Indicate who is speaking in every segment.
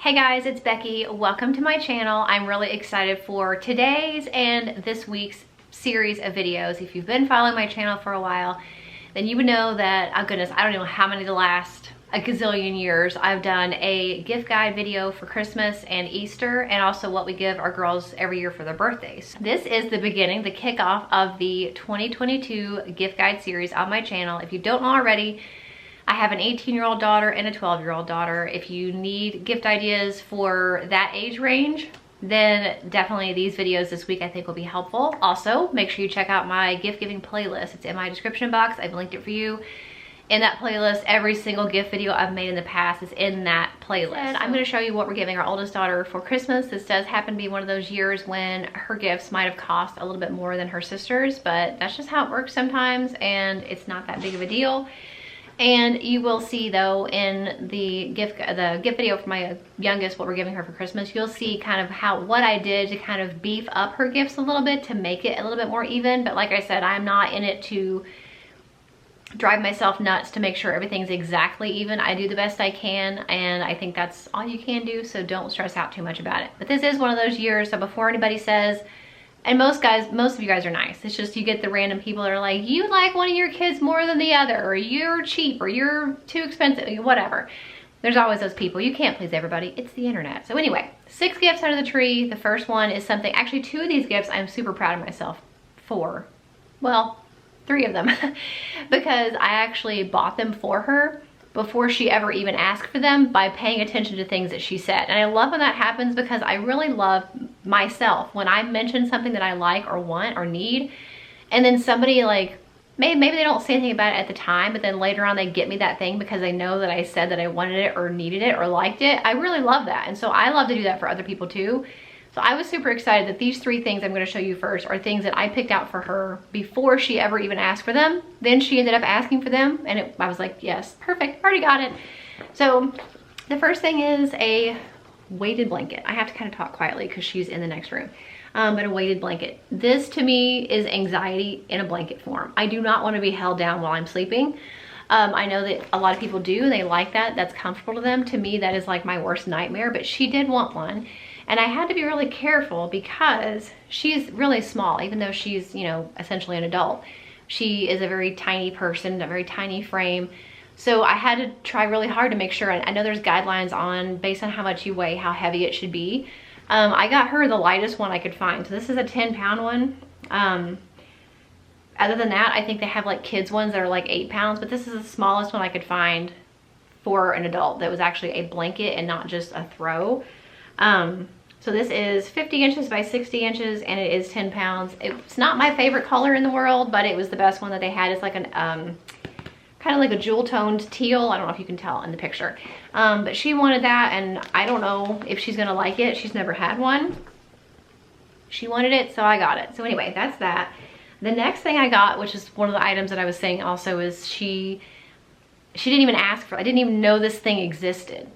Speaker 1: Hey guys, it's Becky. Welcome to my channel. I'm really excited for today's and this week's series of videos. If you've been following my channel for a while, then you would know that, oh goodness, I don't know how many the last a gazillion years I've done a gift guide video for Christmas and Easter, and also what we give our girls every year for their birthdays. This is the beginning, the kickoff of the 2022 gift guide series on my channel. If you don't know already, I have an 18-year-old daughter and a 12-year-old daughter. If you need gift ideas for that age range, then definitely these videos this week I think will be helpful. Also, make sure you check out my gift giving playlist. It's in my description box. I've linked it for you. In that playlist, every single gift video I've made in the past is in that playlist. And I'm going to show you what we're giving our oldest daughter for Christmas. This does happen to be one of those years when her gifts might have cost a little bit more than her sister's, but that's just how it works sometimes, and it's not that big of a deal. And you will see though in the gift video for my youngest, what we're giving her for Christmas, you'll see kind of what I did to kind of beef up her gifts a little bit to make it a little bit more even. But like I said, I'm not in it to drive myself nuts to make sure everything's exactly even. I do the best I can, and I think that's all you can do, so don't stress out too much about it. But this is one of those years, so before anybody says, and most of you guys are nice. It's just you get the random people that are like, you like one of your kids more than the other, or you're cheap, or you're too expensive, whatever. There's always those people. You can't please everybody. It's the internet. So anyway, 6 gifts under the tree. The first one is something, actually 2 of these gifts I'm super proud of myself for. Well, 3 of them, because I actually bought them for her before she ever even asked for them by paying attention to things that she said. And I love when that happens, because I really love myself when I mention something that I like or want or need, and then somebody like, maybe they don't say anything about it at the time, but then later on they get me that thing because they know that I said that I wanted it or needed it or liked it. I really love that. And so I love to do that for other people too. So I was super excited that these 3 things I'm going to show you first are things that I picked out for her before she ever even asked for them. Then she ended up asking for them, and I was like, yes, perfect, already got it. So the first thing is a weighted blanket. I have to kind of talk quietly because she's in the next room. But a weighted blanket. This to me is anxiety in a blanket form. I do not want to be held down while I'm sleeping. I know that a lot of people do, and they like that. That's comfortable to them. To me, that is like my worst nightmare, but she did want one. And I had to be really careful because she's really small, even though she's, you know, essentially an adult. She is a very tiny person, a very tiny frame. So I had to try really hard to make sure. I know there's guidelines on, based on how much you weigh, how heavy it should be. I got her the lightest one I could find. So this is a 10-pound one. Other than that, I think they have like kids ones that are like 8 pounds, but this is the smallest one I could find for an adult that was actually a blanket and not just a throw. So this is 50 inches by 60 inches, and it is 10 pounds. It's not my favorite color in the world, but it was the best one that they had. It's like an, kind of like a jewel toned teal. I don't know if you can tell in the picture. But she wanted that, and I don't know if she's gonna like it. She's never had one. She wanted it, so I got it. So anyway, that's that. The next thing I got, which is one of the items that I was saying also, is she didn't even ask for it. I didn't even know this thing existed.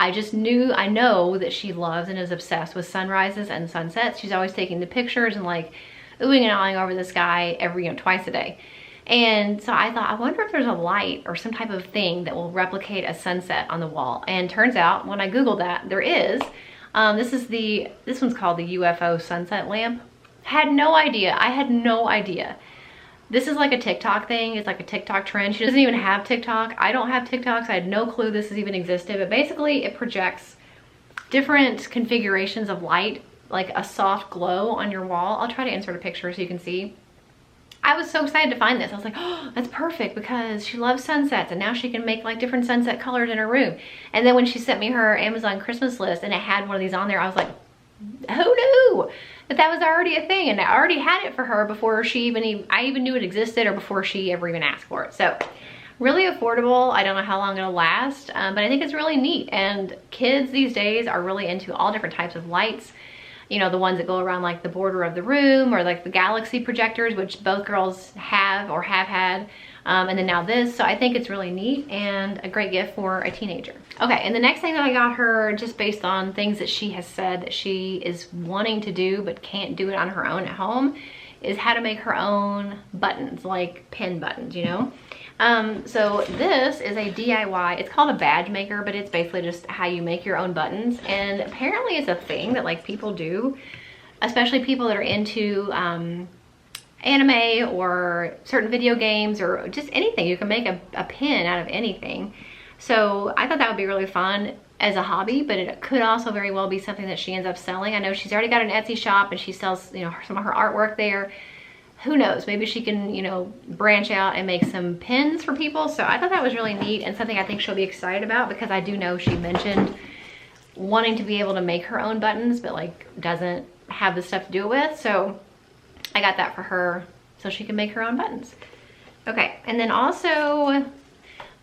Speaker 1: I know that she loves and is obsessed with sunrises and sunsets. She's always taking the pictures and like oohing and ahhing over the sky twice a day. And so I thought, I wonder if there's a light or some type of thing that will replicate a sunset on the wall. And turns out when I Googled that, there is. This one's called the UFO sunset lamp. Had no idea. I had no idea. This is like a TikTok thing. It's like a TikTok trend. She doesn't even have TikTok. I don't have TikTok, so I had no clue this even existed. But basically, it projects different configurations of light, like a soft glow on your wall. I'll try to insert a picture so you can see. I was so excited to find this. I was like, oh, that's perfect, because she loves sunsets, and now she can make like different sunset colors in her room. And then when she sent me her Amazon Christmas list and it had one of these on there, I was like, who knew that was already a thing? And I already had it for her before I even knew it existed, or before she ever even asked for it. So really affordable. I don't know how long it'll last, but I think it's really neat. And kids these days are really into all different types of lights. You know, the ones that go around like the border of the room, or like the galaxy projectors, which both girls have or have had. And then now this. So I think it's really neat and a great gift for a teenager. Okay, and the next thing that I got her, just based on things that she has said that she is wanting to do but can't do it on her own at home, is how to make her own buttons, like pin buttons, you know? So this is a DIY, it's called a badge maker, but it's basically just how you make your own buttons. And apparently it's a thing that like people do, especially people that are into anime or certain video games or just anything. You can make a pin out of anything. So I thought that would be really fun as a hobby, but it could also very well be something that she ends up selling. I know she's already got an Etsy shop and she sells, you know, some of her artwork there. Who knows, maybe she can, you know, branch out and make some pins for people. So I thought that was really neat and something I think she'll be excited about, because I do know she mentioned wanting to be able to make her own buttons, but like doesn't have the stuff to do it with. So I got that for her so she can make her own buttons. Okay, and then also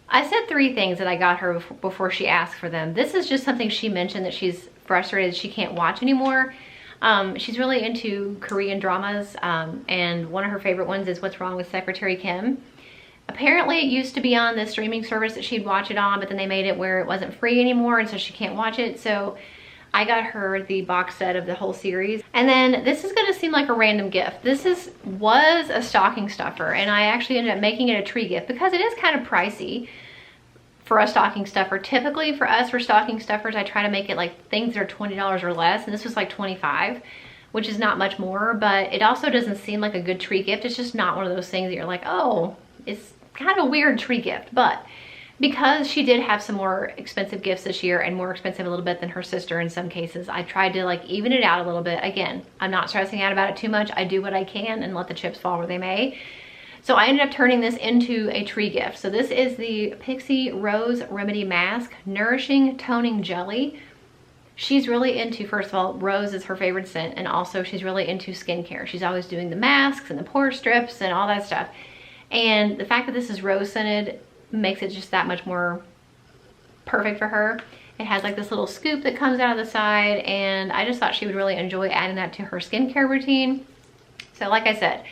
Speaker 1: I said 3 things that I got her before she asked for them. This is just something she mentioned that she's frustrated she can't watch anymore. She's really into Korean dramas, and one of her favorite ones is What's Wrong with Secretary Kim. Apparently it used to be on the streaming service that she'd watch it on, but then they made it where it wasn't free anymore, and so she can't watch it. So I got her the box set of the whole series. And then this is gonna seem like a random gift. This was a stocking stuffer, and I actually ended up making it a tree gift because it is kind of pricey for a stocking stuffer. Typically for us, for stocking stuffers, I try to make it like things that are $20 or less, and this was like $25, which is not much more, but it also doesn't seem like a good tree gift. It's just not one of those things that you're like, oh, it's kind of a weird tree gift. But because she did have some more expensive gifts this year, and more expensive a little bit than her sister in some cases, I tried to like even it out a little bit. Again, I'm not stressing out about it too much. I do what I can and let the chips fall where they may. So I ended up turning this into a tree gift. So this is the Pixie Rose Remedy Mask Nourishing Toning Jelly. She's really into, first of all, rose is her favorite scent, and also she's really into skincare. She's always doing the masks and the pore strips and all that stuff. And the fact that this is rose scented makes it just that much more perfect for her. It has like this little scoop that comes out of the side, and I just thought she would really enjoy adding that to her skincare routine. So like I said,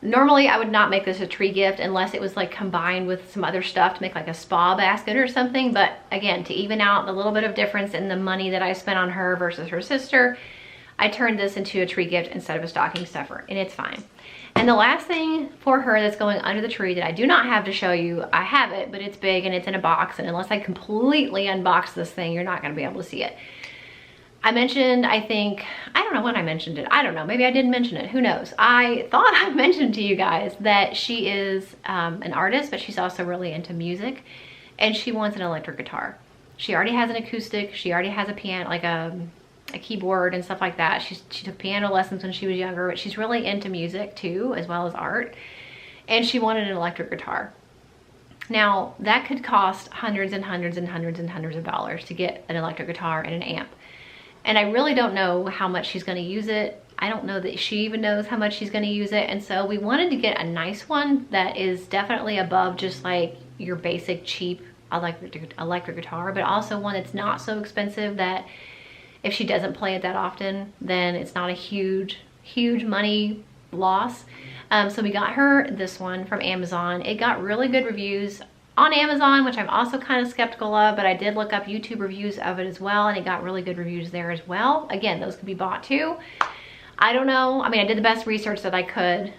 Speaker 1: normally I would not make this a tree gift unless it was like combined with some other stuff to make like a spa basket or something. But again, to even out the little bit of difference in the money that I spent on her versus her sister, I turned this into a tree gift instead of a stocking stuffer, and it's fine. And the last thing for her that's going under the tree that I do not have to show you, I have it, but it's big and it's in a box, and unless I completely unbox this thing, you're not gonna be able to see it. I mentioned, I don't know when I mentioned it. I don't know, maybe I didn't mention it, who knows. I thought I mentioned to you guys that she is an artist, but she's also really into music, and she wants an electric guitar. She already has an acoustic, she already has a piano, like a keyboard and stuff like that. She took piano lessons when she was younger, but she's really into music too, as well as art. And she wanted an electric guitar. Now, that could cost hundreds and hundreds and hundreds and hundreds of dollars to get an electric guitar and an amp. And I really don't know how much she's gonna use it. I don't know that she even knows how much she's gonna use it. And so we wanted to get a nice one that is definitely above just like your basic cheap electric guitar, but also one that's not so expensive that if she doesn't play it that often, then it's not a huge money loss. So we got her this one from Amazon. It got really good reviews on Amazon, which I'm also kind of skeptical of, but I did look up YouTube reviews of it as well, and it got really good reviews there as well. Again, those could be bought too. I don't know. I mean, I did the best research that I could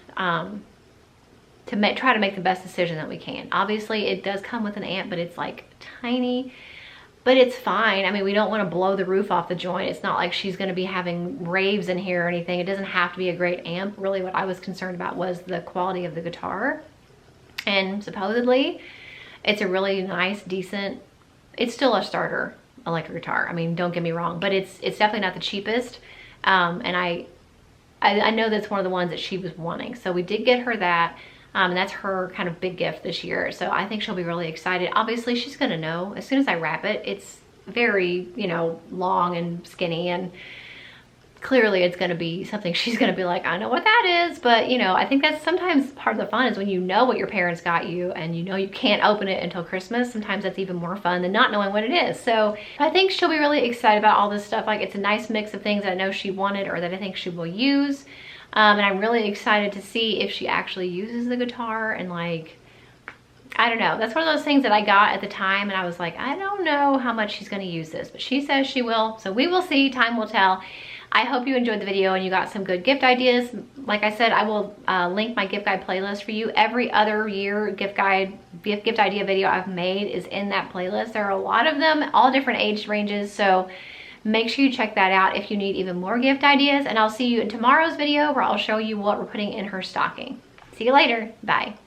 Speaker 1: to try to make the best decision that we can. Obviously, it does come with an amp, but it's like tiny. But it's fine. I mean, we don't want to blow the roof off the joint. It's not like she's going to be having raves in here or anything. It doesn't have to be a great amp. Really, what I was concerned about was the quality of the guitar. And supposedly, it's a really nice, decent, it's still a starter electric guitar. I mean, don't get me wrong, but it's definitely not the cheapest. And I know that's one of the ones that she was wanting. So we did get her that. And that's her kind of big gift this year. So I think she'll be really excited. Obviously, she's gonna know as soon as I wrap it. It's very, you know, long and skinny, and clearly it's gonna be something she's gonna be like, I know what that is. But, you know, I think that's sometimes part of the fun is when you know what your parents got you and you know you can't open it until Christmas. Sometimes that's even more fun than not knowing what it is. So I think she'll be really excited about all this stuff. Like, it's a nice mix of things that I know she wanted or that I think she will use. And I'm really excited to see if she actually uses the guitar, and like, I don't know. That's one of those things that I got at the time, and I was like, I don't know how much she's going to use this, but she says she will. So we will see. Time will tell. I hope you enjoyed the video and you got some good gift ideas. Like I said, I will link my gift guide playlist for you. Every other year gift idea video I've made is in that playlist. There are a lot of them, all different age ranges, so make sure you check that out if you need even more gift ideas. And I'll see you in tomorrow's video where I'll show you what we're putting in her stocking. See you later. Bye.